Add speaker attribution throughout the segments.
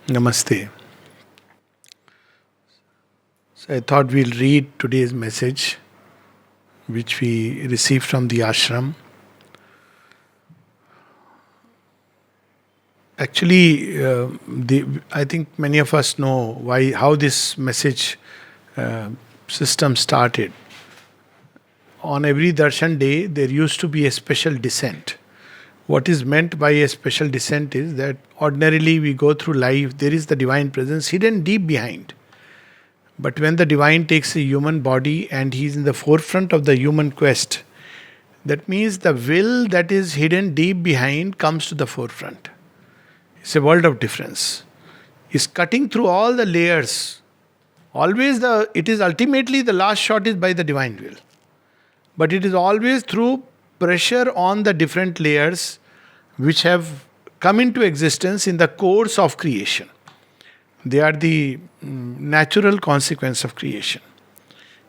Speaker 1: Namaste. So I thought we'll read today's message, which we received from the ashram. Actually, I think many of us know how this message uh, system started. On every Darshan day, there used to be a special descent. What is meant by a special descent is that ordinarily we go through life, there is the divine presence hidden deep behind. But when the divine takes a human body and he is in the forefront of the human quest, that means the will that is hidden deep behind comes to the forefront. It's a world of difference. It's cutting through all the layers. It is ultimately the last shot is by the divine will. But it is always through pressure on the different layers which have come into existence in the course of creation. They are the natural consequence of creation.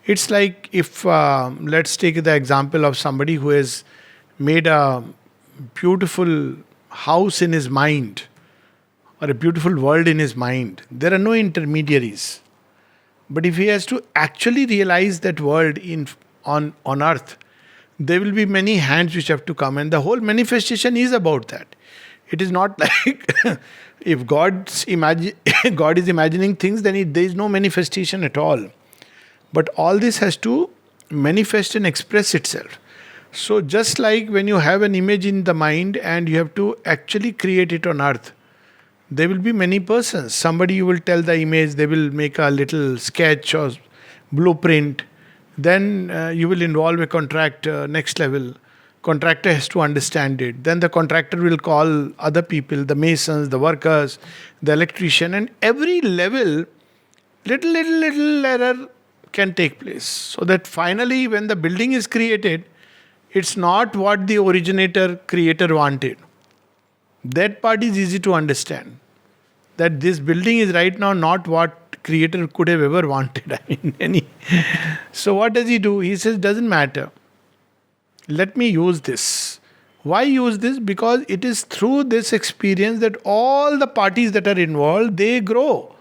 Speaker 1: It's like if, let's take the example of somebody who has made a beautiful house in his mind or a beautiful world in his mind. There are no intermediaries. But if he has to actually realize that world on earth, there will be many hands which have to come, and the whole manifestation is about that. It is not like if God is imagining things, then there is no manifestation at all. But all this has to manifest and express itself. So just like when you have an image in the mind and you have to actually create it on earth, there will be many persons. Somebody you will tell the image, they will make a little sketch or blueprint. Then you will involve a contractor, next level. Contractor has to understand it. Then the contractor will call other people, the masons, the workers, the electrician, and every level, little error can take place. So that finally, when the building is created, it's not what the originator, creator wanted. That part is easy to understand. That this building is right now not what creator could have ever wanted. So what does he do? He says, doesn't matter. Let me use this. Why use this? Because it is through this experience that all the parties that are involved, they grow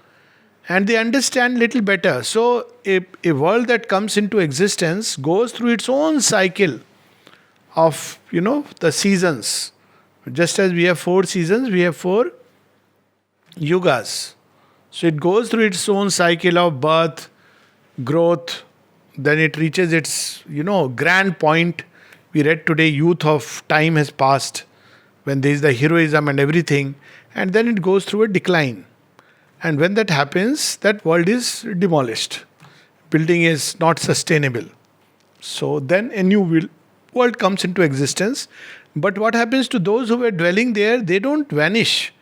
Speaker 1: and they understand little better. So a world that comes into existence goes through its own cycle of, the seasons. Just as we have 4 seasons, we have 4 yugas. So it goes through its own cycle of birth, growth, then it reaches its, grand point. We read today, youth of time has passed, when there is the heroism and everything, and then it goes through a decline. And when that happens, that world is demolished. Building is not sustainable. So then a new world comes into existence. But what happens to those who were dwelling there? They don't vanish.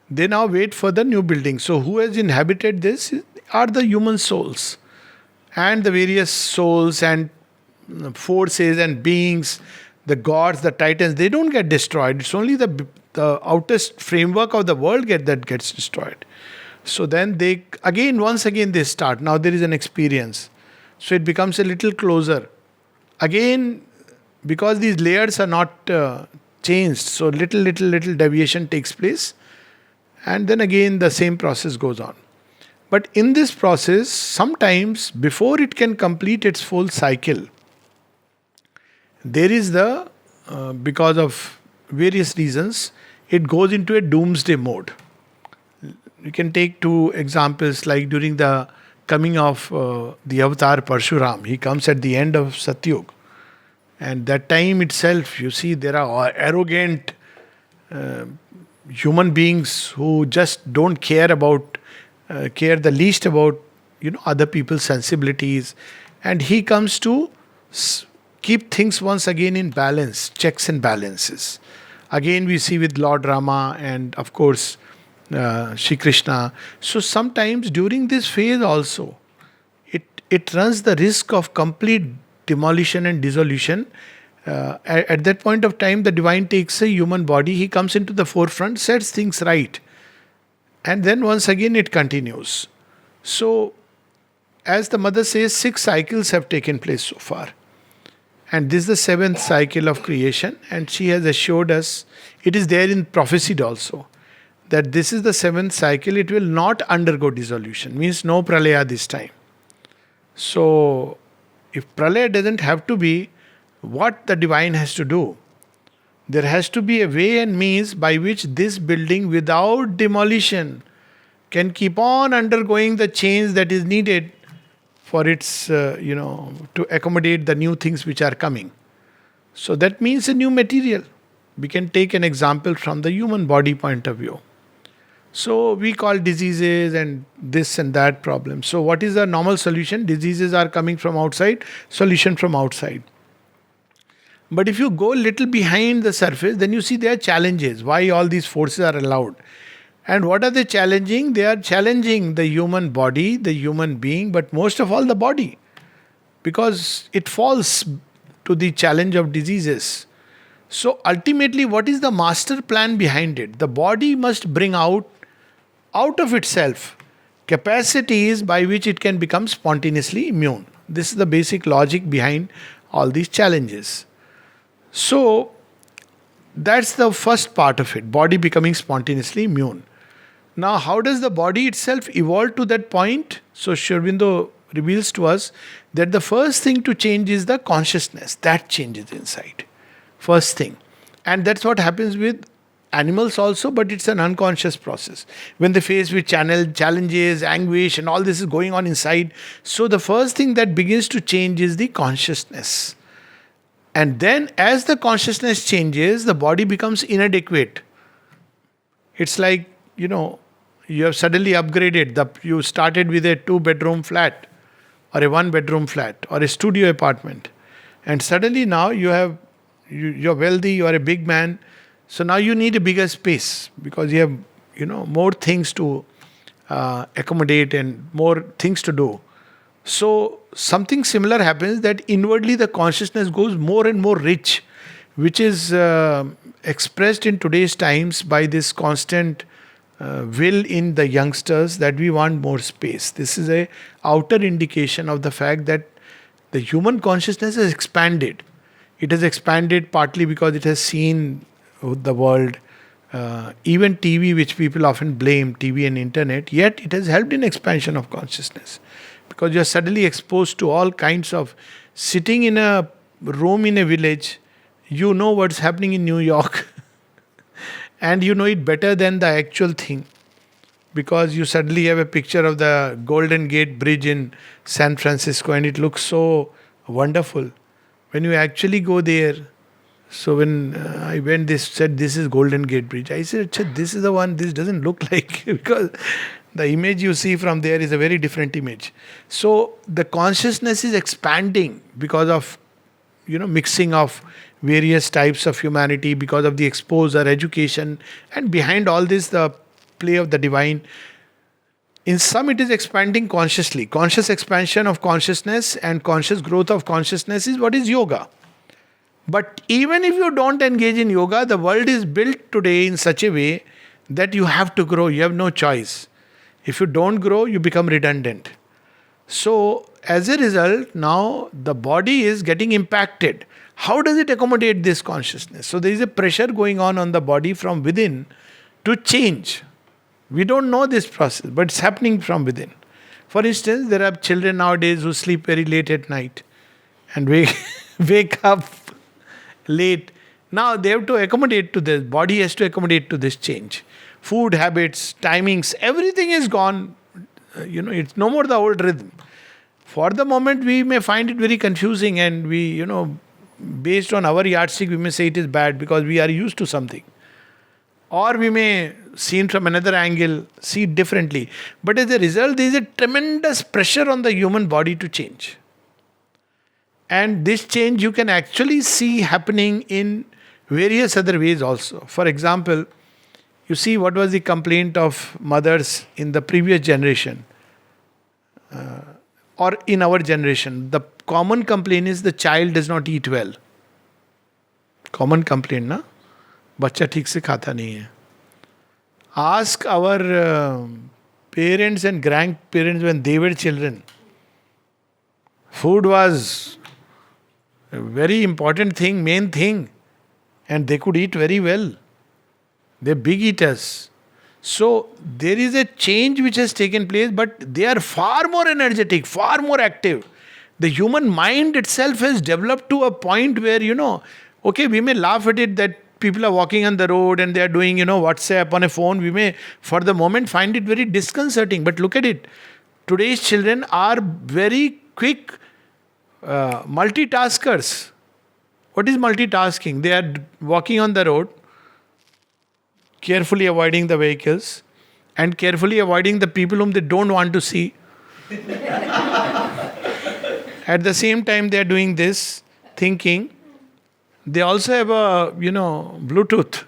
Speaker 1: They now wait for the new building. So who has inhabited this are the human souls. And the various souls and forces and beings, the gods, the titans, they don't get destroyed. It's only the outest framework of the world that gets destroyed. So then once again they start. Now there is an experience. So it becomes a little closer. Again, because these layers are not changed, so little deviation takes place. And then again the same process goes on. But in this process, sometimes before it can complete its full cycle, there is because of various reasons, it goes into a doomsday mode. You can take 2 examples, like during the coming of the avatar Parshuram. He comes at the end of Satyug. And that time itself, you see, there are arrogant human beings who just don't care the least about other people's sensibilities, and he comes to keep things once again in balance, checks and balances. Again we see with Lord Rama and of course Shri Krishna. So sometimes during this phase also, it runs the risk of complete demolition and dissolution. At that point of time, the divine takes a human body, he comes into the forefront, sets things right, and then once again it continues. So, as the mother says, 6 cycles have taken place so far. And this is the 7th cycle of creation, and she has assured us, it is there in prophecy also, that this is the seventh cycle, it will not undergo dissolution. Means no pralaya this time. So, if pralaya doesn't have to be, what the divine has to do? There has to be a way and means by which this building without demolition can keep on undergoing the change that is needed for its, to accommodate the new things which are coming. So that means a new material. We can take an example from the human body point of view. So we call diseases and this and that problem. So what is the normal solution? Diseases are coming from outside, solution from outside. But if you go a little behind the surface, then you see there are challenges. Why all these forces are allowed? And what are they challenging? They are challenging the human body, the human being, but most of all the body. Because it falls to the challenge of diseases. So ultimately, what is the master plan behind it? The body must bring out of itself capacities by which it can become spontaneously immune. This is the basic logic behind all these challenges. So, that's the first part of it, body becoming spontaneously immune. Now, how does the body itself evolve to that point? So, Sri Aurobindo reveals to us that the first thing to change is the consciousness. That changes inside. First thing. And that's what happens with animals also, but it's an unconscious process. When they face with challenges, anguish, and all this is going on inside. So, the first thing that begins to change is the consciousness. And then as the consciousness changes, the body becomes inadequate. It's like, you have suddenly upgraded. You started with a 2-bedroom flat or a 1-bedroom flat or a studio apartment. And suddenly now you're wealthy, you are a big man. So now you need a bigger space because you have, more things to accommodate and more things to do. So something similar happens that inwardly the consciousness goes more and more rich, which is expressed in today's times by this constant will in the youngsters that we want more space. This is a outer indication of the fact that the human consciousness has expanded. It has expanded partly because it has seen the world, even TV, which people often blame, TV and internet, yet it has helped in expansion of consciousness. Because you are suddenly exposed to all kinds of, sitting in a room in a village, you know what's happening in New York and you know it better than the actual thing, because you suddenly have a picture of the Golden Gate Bridge in San Francisco and it looks so wonderful. When you actually go there, so when I went, they said this is Golden Gate Bridge. I said, this is the one, this doesn't look like, because the image you see from there is a very different image. So the consciousness is expanding because of, mixing of various types of humanity, because of the exposure, education, and behind all this, the play of the divine. In some, it is expanding consciously. Conscious expansion of consciousness and conscious growth of consciousness is what is yoga. But even if you don't engage in yoga, the world is built today in such a way that you have to grow. You have no choice. If you don't grow, you become redundant. So, as a result, now the body is getting impacted. How does it accommodate this consciousness? So, there is a pressure going on the body from within to change. We don't know this process, but it's happening from within. For instance, there are children nowadays who sleep very late at night and wake up late. Now they have to accommodate to this. Body has to accommodate to this change. Food habits, timings, everything is gone. It's no more the old rhythm. For the moment, we may find it very confusing, and we, based on our yardstick, we may say it is bad because we are used to something. Or we may, seen from another angle, see it differently. But as a result, there is a tremendous pressure on the human body to change. And this change you can actually see happening in various other ways also. For example, you see what was the complaint of mothers in the previous generation or in our generation. The common complaint is the child does not eat well. Common complaint, na? बच्चा ठीक से खाता नहीं है. Ask our parents and grandparents when they were children. Food was a very important thing, main thing. And they could eat very well. They're big eaters. So there is a change which has taken place, but they are far more energetic, far more active. The human mind itself has developed to a point where, okay, we may laugh at it that people are walking on the road and they are doing, WhatsApp on a phone. We may, for the moment, find it very disconcerting. But look at it. Today's children are very quick multitaskers. What is multitasking? They are walking on the road, carefully avoiding the vehicles and carefully avoiding the people whom they don't want to see. At the same time, they are doing this, thinking. They also have a, Bluetooth.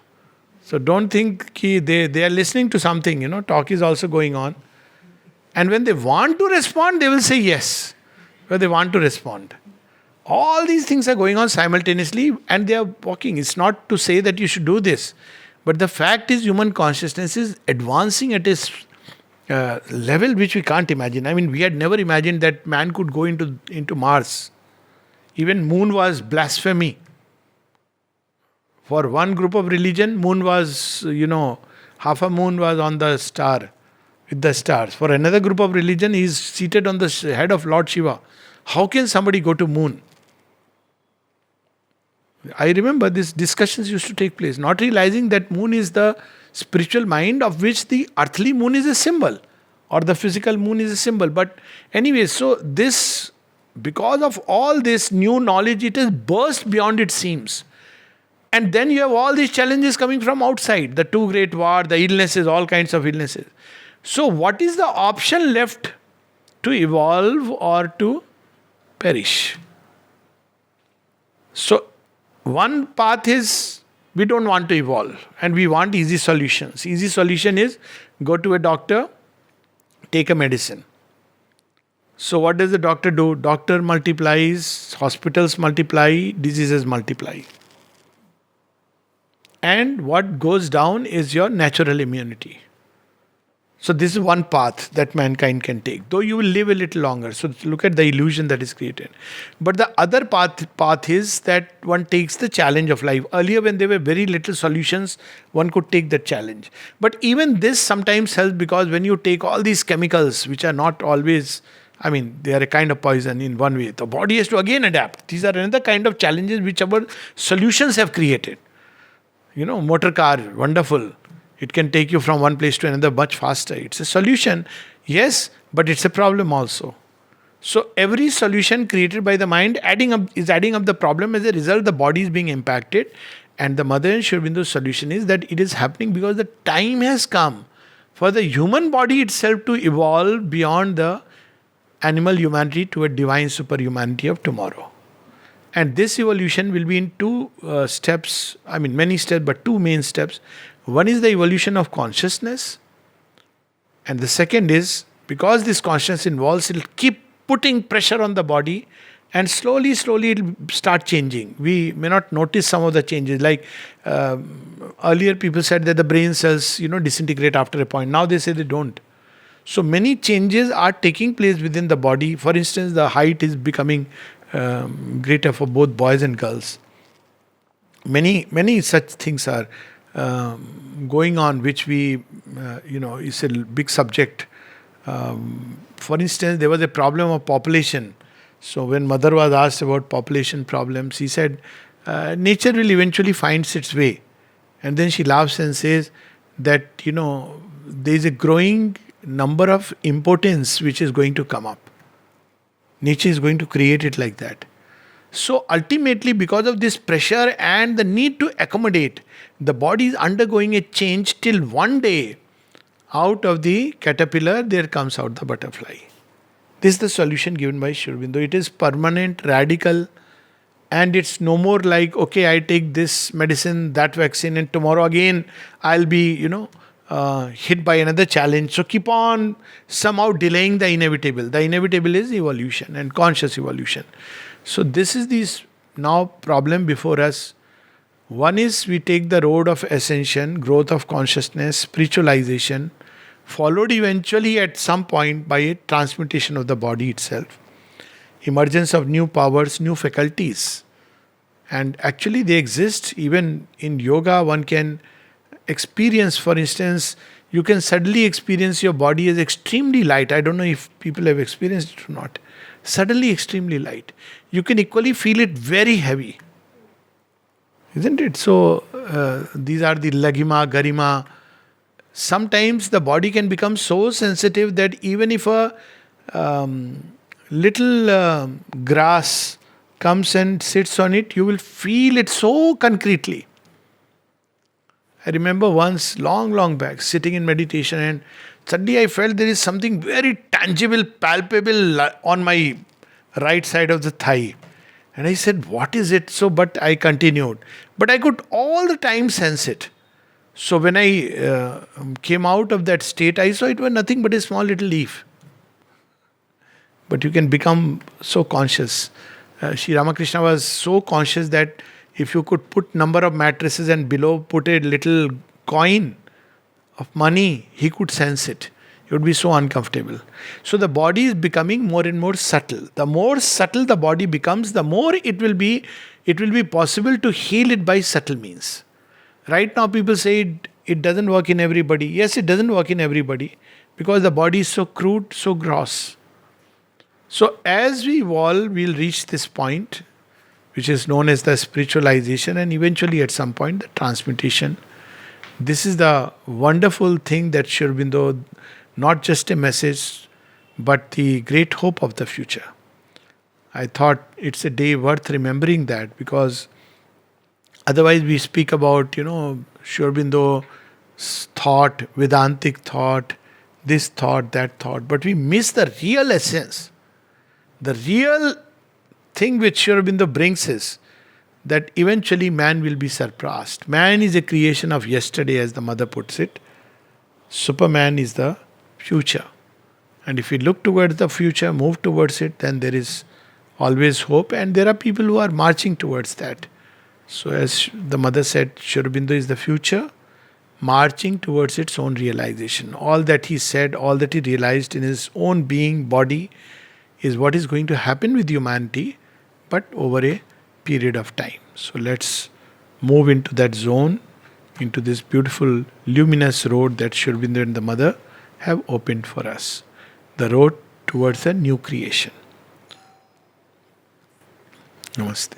Speaker 1: So don't think they are listening to something, talk is also going on. And when they want to respond, they will say yes. When they want to respond. All these things are going on simultaneously and they are walking. It's not to say that you should do this. But the fact is human consciousness is advancing at a level which we can't imagine. I mean, we had never imagined that man could go into Mars. Even moon was blasphemy. For one group of religion, moon was, half a moon was on the star, with the stars. For another group of religion, he is seated on the head of Lord Shiva. How can somebody go to moon? I remember these discussions used to take place, not realizing that moon is the spiritual mind of which the earthly moon is a symbol, or the physical moon is a symbol. But anyway, so this, because of all this new knowledge, it has burst beyond its seams. And then you have all these challenges coming from outside, the two great war, the illnesses, all kinds of illnesses. So what is the option left? To evolve or to perish? So one path is we don't want to evolve and we want easy solutions. Easy solution is go to a doctor, take a medicine. So what does the doctor do? Doctor multiplies, hospitals multiply, diseases multiply. And what goes down is your natural immunity. So this is one path that mankind can take, though you will live a little longer. So look at the illusion that is created. But the other path is that one takes the challenge of life. Earlier when there were very little solutions, one could take that challenge. But even this sometimes helps, because when you take all these chemicals, which are not always, they are a kind of poison in one way. The body has to again adapt. These are another kind of challenges which our solutions have created. Motor car, wonderful. It can take you from one place to another much faster. It's a solution, yes, but it's a problem also. So every solution created by the mind is adding up the problem. As a result, the body is being impacted. And the Mother and Sri Aurobindo's solution is that it is happening because the time has come for the human body itself to evolve beyond the animal humanity to a divine superhumanity of tomorrow. And this evolution will be in two steps, many steps, but two main steps. One is the evolution of consciousness, and the second is, because this consciousness involves, it will keep putting pressure on the body, and slowly it will start changing. We may not notice some of the changes. Like earlier people said that the brain cells, disintegrate after a point. Now they say they don't. So many changes are taking place within the body. For instance, the height is becoming greater for both boys and girls. Many such things are going on, which is a big subject. For instance, there was a problem of population. So when Mother was asked about population problems, he said, nature will eventually find its way. And then she laughs and says that, there is a growing number of impotence which is going to come up. Nature is going to create it like that. So ultimately, because of this pressure and the need to accommodate, the body is undergoing a change till one day, out of the caterpillar, there comes out the butterfly. This is the solution given by Sri Aurobindo. It is permanent, radical, and it's no more like, okay, I take this medicine, that vaccine, and tomorrow again I'll be, hit by another challenge. So keep on somehow delaying the inevitable. The inevitable is evolution and conscious evolution. So this is this now problem before us. One is we take the road of ascension, growth of consciousness, spiritualization, followed eventually at some point by a transmutation of the body itself. Emergence of new powers, new faculties. And actually they exist even in yoga. One can experience, for instance, You can suddenly experience your body as extremely light. I don't know if people have experienced it or not. Suddenly extremely light. You can equally feel it very heavy. Isn't it? So, these are the lagima, garima. Sometimes the body can become so sensitive that even if a little grass comes and sits on it, you will feel it so concretely. I remember once, long, long back, sitting in meditation, and suddenly I felt there is something very tangible, palpable on my right side of the thigh. And I said, "What is it?" So, but I continued. But I could all the time sense it. So, when I came out of that state, I saw it was nothing but a small little leaf. But you can become so conscious. Sri Ramakrishna was so conscious that if you could put number of mattresses and below put a little coin of money, he could sense it. It would be so uncomfortable. So the body is becoming more and more subtle. The more subtle the body becomes, the more it will be possible to heal it by subtle means. Right now people say it doesn't work in everybody. Yes, it doesn't work in everybody because the body is so crude, so gross. So as we evolve, we'll reach this point, which is known as the spiritualization, and eventually at some point the transmutation. This is the wonderful thing that Sri Aurobindo, not just a message, but the great hope of the future. I thought it's a day worth remembering that, because otherwise we speak about, Sri Aurobindo's thought, Vedantic thought, this thought, that thought, but we miss the real essence. The real thing which Sri Aurobindo brings is that eventually man will be surpassed. Man is a creation of yesterday, as the mother puts it. Superman is the future. And if we look towards the future, move towards it, then there is always hope, and there are people who are marching towards that. So as the mother said, Sri Aurobindo is the future, marching towards its own realization. All that he said, all that he realized in his own being, body, is what is going to happen with humanity, but over a period of time. So let's move into that zone, into this beautiful luminous road that Sri Aurobindo and the mother have opened for us. The road towards a new creation. Namaste.